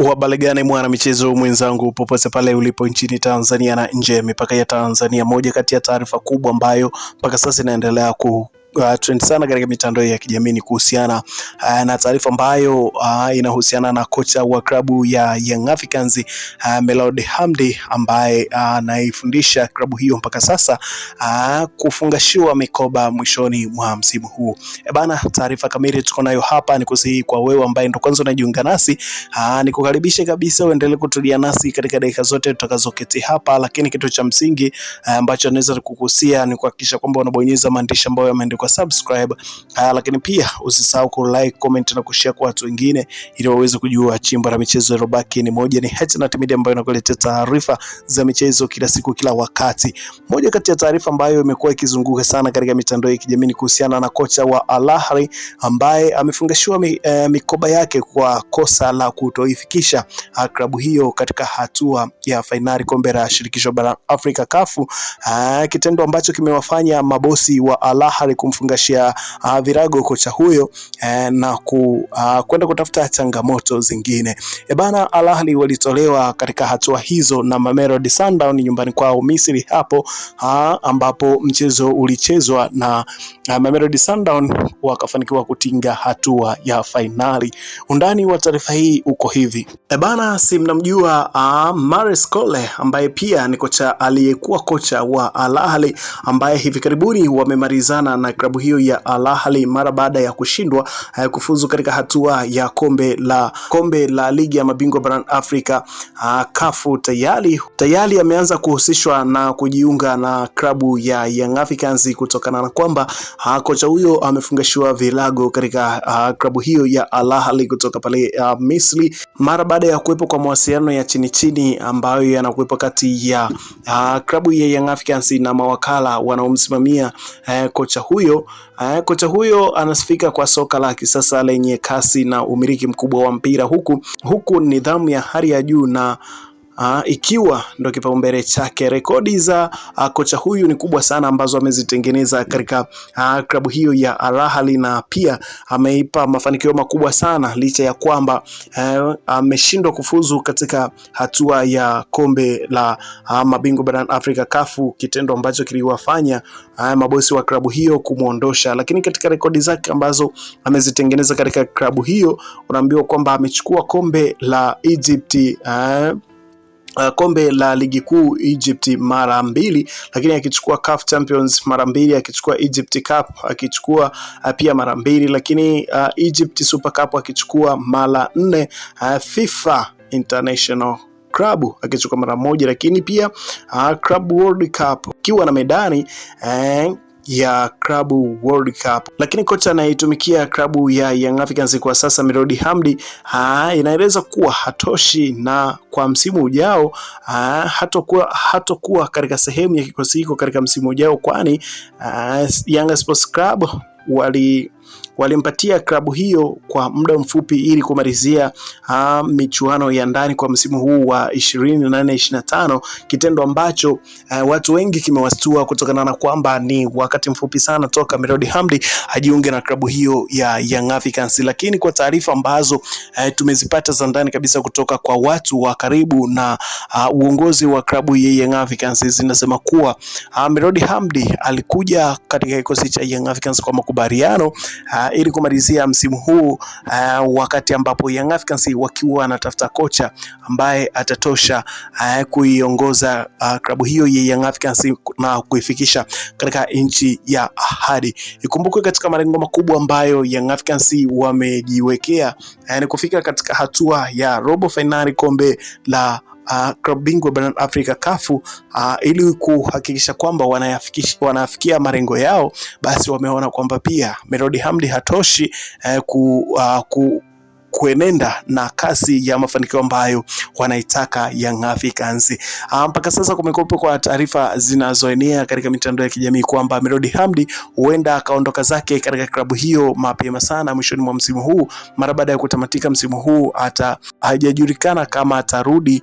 Uhabaligani mwana michezo mwenzangu popote pale ulipo nchini Tanzania na nje ya mipaka ya Tanzania. Moja kati ya taarifa kubwa ambayo mpaka sasa inaendelea trend sana katika mitandao ya kijamii kuhusiana na taarifa ambayo inahusiana na kocha wa klabu ya Young Africans Melody Hamdi ambaye anaifundisha klabu hiyo mpaka sasa kufungashiwa mikoba mwishoni mwa msimu huu. Bana, taarifa kamili tuko nayo hapa. Nikusihi kwa wewe ambaye ndo kwanza unajiunga nasi, nikukaribisha kabisa uendelee kutulia nasi katika dakika zote tutakazoketi hapa, lakini kitu cha msingi ambacho naweza kukuhusia ni kuhakikisha kwamba unabonyeza maandishi ambayo yameandikwa subscribe, lakini pia usisahau ku like, comment na kushare kwa watu wengine ili waweze kujua chimbo la michezo Robaki ni moja ni Hetnat Media ambayo inakuletea taarifa za michezo kila siku kila wakati. Moja kati ya taarifa ambayo imekuwa ikizunguka sana katika mitandao ya kijamii kuhusiana na kocha wa Al Ahly ambaye amefungashiwa mikoba yake kwa kosa la kutoifikisha klabu hiyo katika hatua ya fainali kombe la shirikisho barani Afrika CAF, kitendo ambacho kimewafanya mabosi wa Al Ahly kumfungashia virago kocha huyo na kwenda kutafuta changamoto zingine. Bana, Al Ahly walitolewa katika hatua hizo na Mamelodi Sundowns nyumbani kwao Misri hapo, ambapo mchezo ulichezwa na Mamelodi Sundowns wakafanikiwa kutinga hatua ya fainali. Undani wa taarifa hii uko hivi. Bana, si mnamjua Maurice Cole ambaye pia ni kocha aliyekuwa kocha wa Al Ahly ambaye hivi karibuni wamemalizana na klabu hiyo ya Al Ahly mara baada ya kushindwa kufuzu katika hatua ya kombe la ligi ya mabingwa barani Afrika CAF. Tayari ameanza kuhusishwa na kujiunga na klabu ya Young Africans kutokana na kwamba kocha huyo amefungashiwa vilago katika klabu hiyo ya Al Ahly kutoka pale Misri mara baada ya kuwepo kwa mawasiliano ya chini ambayo yanakuwepo kati ya klabu ya Young Africans na mawakala wanaomsimamia kocha huyo. Kocha huyo anasifika kwa soka la kisasa lenye kasi na umiliki mkubwa wa mpira huku nidhamu ya hali ya juu na ikiwa ndo kipaumbele chake. Rekodi za kocha huyu ni kubwa sana ambazo amezitengeneza katika klabu hiyo ya Al Ahly, na pia ameipa mafanikio makubwa sana licha ya kwamba ameshindwa kufuzu katika hatua ya kombe la mabingwa barani Afrika CAF, kitendo ambacho kiliwafanya mabosi wa klabu hiyo kumuondosha. Lakini katika rekodi zake ambazo amezitengeneza katika klabu hiyo, unaambiwa kwamba amechukua kombe la Egypt, kombe la ligi kuu Egypt mara 2, lakini akichukua CAF Champions mara 2, akichukua Egypt Cup akichukua pia mara 2, lakini Egypt Super Cup akichukua mara 4, FIFA International Club akichukua mara 1, lakini pia Club World Cup kiwa na medani ya Club World Cup. Lakini kocha anayetumikia klabu ya Young Africans kwa sasa Melody Hamdi inaeleza kuwa hatoshi, na kwa msimu ujao hatokuwa katika sehemu ya kikosi hiko katika msimu ujao, kwani Young Sports Club walimpatia klabu hiyo kwa muda mfupi ili kumalizia michuano ya ndani kwa msimu huu wa 24-25, kitendo ambacho watu wengi kimewastua kutokana na kwamba ni wakati mfupi sana toka Melody Hamdi ajiunge na klabu hiyo ya Young Africans. Lakini kwa taarifa ambazo tumezipata za ndani kabisa kutoka kwa watu wa karibu na uongozi wa klabu ya Young Africans zinasema kuwa Melody Hamdi alikuja katika kikosi cha Young Africans kwa makubaliano ili kumalizia msimu huu, wakati ambapo Young Africans wakiwa wanatafuta kocha ambaye atatosha kuiongoza klabu hiyo ya Young Africans na kuifikisha katika nchi ya ahadi. Ikumbukwe katika malengo makubwa ambayo Young Africans wamejiwekea ni kufika katika hatua ya robo finali kombe la klabu bingwa barani Afrika CAF, ili kuhakikisha kwamba wanafikia malengo yao. Basi wameona kwamba pia Melody Hamdi hatoshi kuenenda na kasi ya mafanikio ambayo wanaitaka Young Africans. Mpaka sasa kumekuwa kwa taarifa zinazoenea katika mitandao ya kijamii kwamba Melody Hamdi huenda akaondoka zake katika klabu hiyo mapema sana mwishoni mwa msimu huu, mara baada ya kutamatika msimu huu. Hajajulikana kama atarudi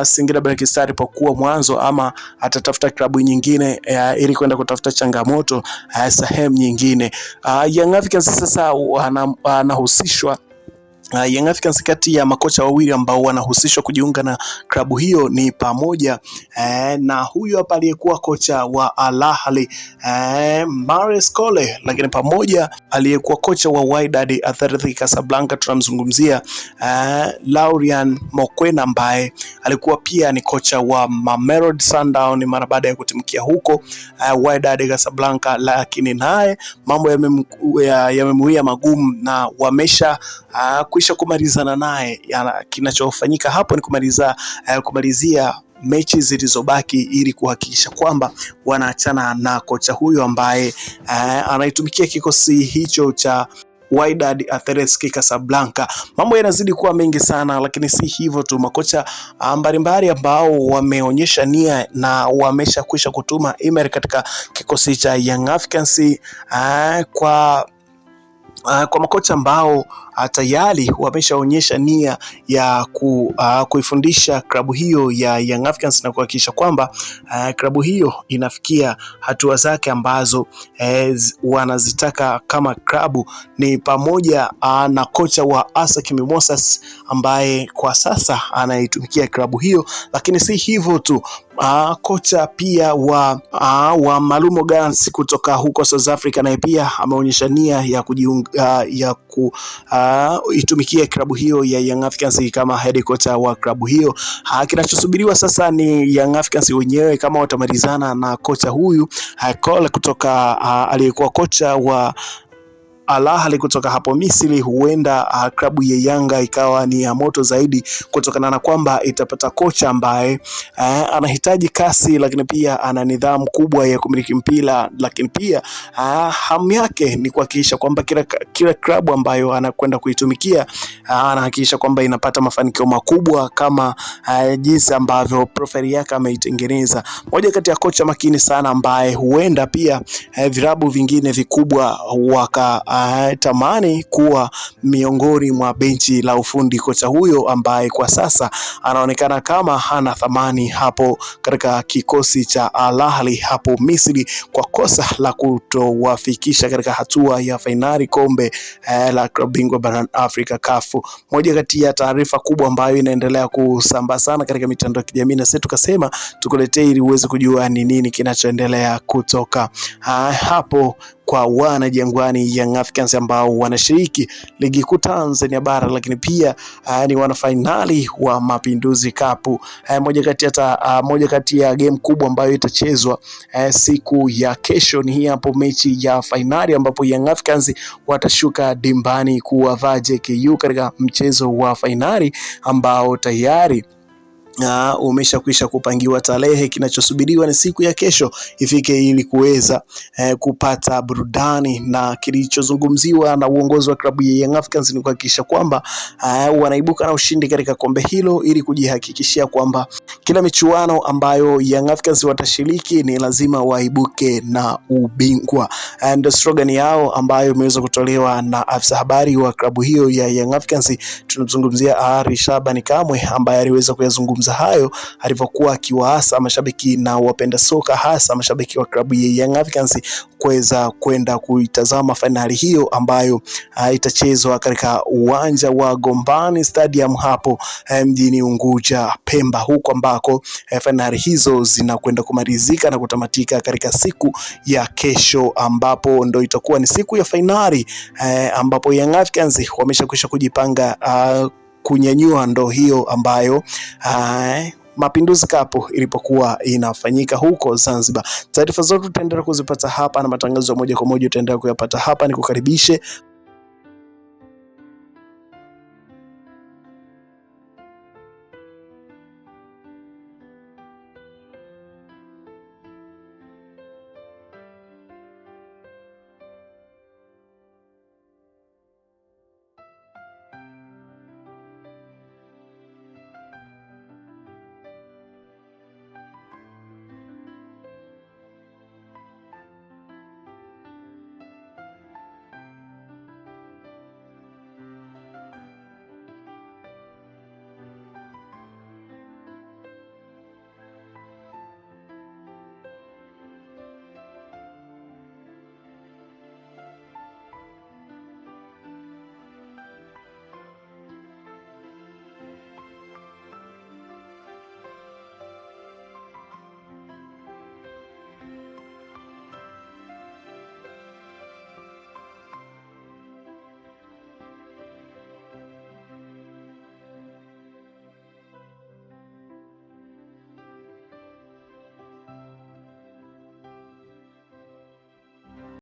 Singida Black Stars kwa kuwa mwanzo ama atatafuta klabu nyingine ili kwenda kutafuta changamoto sehemu nyingine. Young Africans sasa anahusishwa Young Africans kati ya makocha wawili ambao wanahusishwa kujiunga na klabu hiyo ni pamoja na huyu hapa aliyekuwa kocha wa Al Ahly Maurice Cole, lakini pamoja aliyekuwa kocha wa Wydad Athletic Casablanca tunamzungumzia Laurian Mokwena ambaye alikuwa pia ni kocha wa Mamelodi Sundowns mara baada ya kutimkia huko Wydad Casablanca, lakini naye mambo yamemwia magumu na wamesha kuisha kumalizana naye. Kinachofanyika hapo ni kumalizia mechi zilizobaki ili kuhakikisha kwamba wanaachana na kocha huyo ambaye anaitumikia kikosi hicho cha Wydad Athletic Casablanca. Mambo yanazidi kuwa mengi sana, lakini si hivyo tu, makocha mbalimbali ambao wameonyesha nia na wamesha kuisha kutuma email katika kikosi cha Young Africans kwa makocha ambao tayari wameshaonyesha nia ya kuifundisha klabu hiyo ya Young Africans na kuhakikisha kwamba klabu hiyo inafikia hatua zake ambazo wanazitaka kama klabu, ni pamoja na kocha wa ASEC Mimosas ambaye kwa sasa anaitumikia klabu hiyo, lakini si hivyo tu, kocha pia wa Malumo Gallants kutoka huko South Africa naye pia ameonyesha nia ya kujiunga itumikia klabu hiyo ya Young Africans kama head coach wa klabu hiyo. Kinachosubiriwa sasa ni Young Africans wenyewe kama watamalizana na kocha huyu Cole kutoka aliyekuwa kocha wa Al Ahly kutoka hapo Misri. Huenda klabu ya Yanga ikawa ni ya moto zaidi kutokana na kwamba itapata kocha ambaye anahitaji kasi, lakini pia ana nidhamu kubwa ya kumiliki mpira, lakini pia hamu yake ni kuhakikisha kwamba kila klabu ambayo anakwenda kuitumikia anahakikisha kwamba inapata mafanikio makubwa kama jinsi ambavyo profile yake ameitengeneza. Moja kati ya kocha makini sana ambaye huenda pia vilabu vingine vikubwa tamani kuwa miongoni mwa benchi la ufundi. Kocha huyo ambaye kwa sasa anaonekana kama hana thamani hapo katika kikosi cha Al Ahly hapo Misri kwa kosa la kutowafikisha katika hatua ya fainali kombe la klabu bingwa barani Afrika CAF. Moja kati ya taarifa kubwa ambayo inaendelea kusambaa sana katika mitandao ya kijamii, na sisi tukasema tukuletee ili uweze kujua ni nini kinachoendelea kutoka hapo kwa wana Jangwani Young Africans ambao wanashiriki ligi kuu Tanzania bara, lakini pia ni wana finali wa Mapinduzi Cup. Moja kati ya game kubwa ambayo itachezwa siku ya kesho ni hii hapo, mechi ya finali ambapo Young Africans watashuka dimbani kuwavaa JKU katika mchezo wa finali ambao tayari umeshakwisha kupangiwa tarehe. Kinachosubiriwa ni siku ya kesho ifike ili kuweza kupata burudani, na kilichozungumziwa na uongozi wa klabu ya Young Africans ni kuhakikisha kwamba wanaibuka na ushindi katika kombe hilo ili kujihakikishia kwamba kila michuano ambayo Young Africans watashiriki ni lazima waibuke na ubingwa. And slogan yao ambayo imeweza kutolewa na afisa habari wa klabu hiyo ya Young Africans, tunazungumzia Ari Shabani Kamwe, ambaye aliweza kuyazungumza hayo alivyokuwa akiwaasa mashabiki na wapenda soka, hasa mashabiki wa klabu ya Young Africans kuweza kwenda kuitazama finali hiyo ambayo itachezwa katika uwanja wa Gombani Stadium hapo mjini Unguja Pemba, huko ambako finali hizo zinakwenda kumalizika na kutamatika katika siku ya kesho, ambapo ndo itakuwa ni siku ya finali ambapo Young Africans wameshakwisha kujipanga kunyanyua ndo hiyo ambayo Mapinduzi Cup ilipokuwa inafanyika huko Zanzibar. Taarifa zote tutaendelea kuzipata hapa na matangazo moja kwa moja tutaendelea kuyapata hapa. Nikukaribishe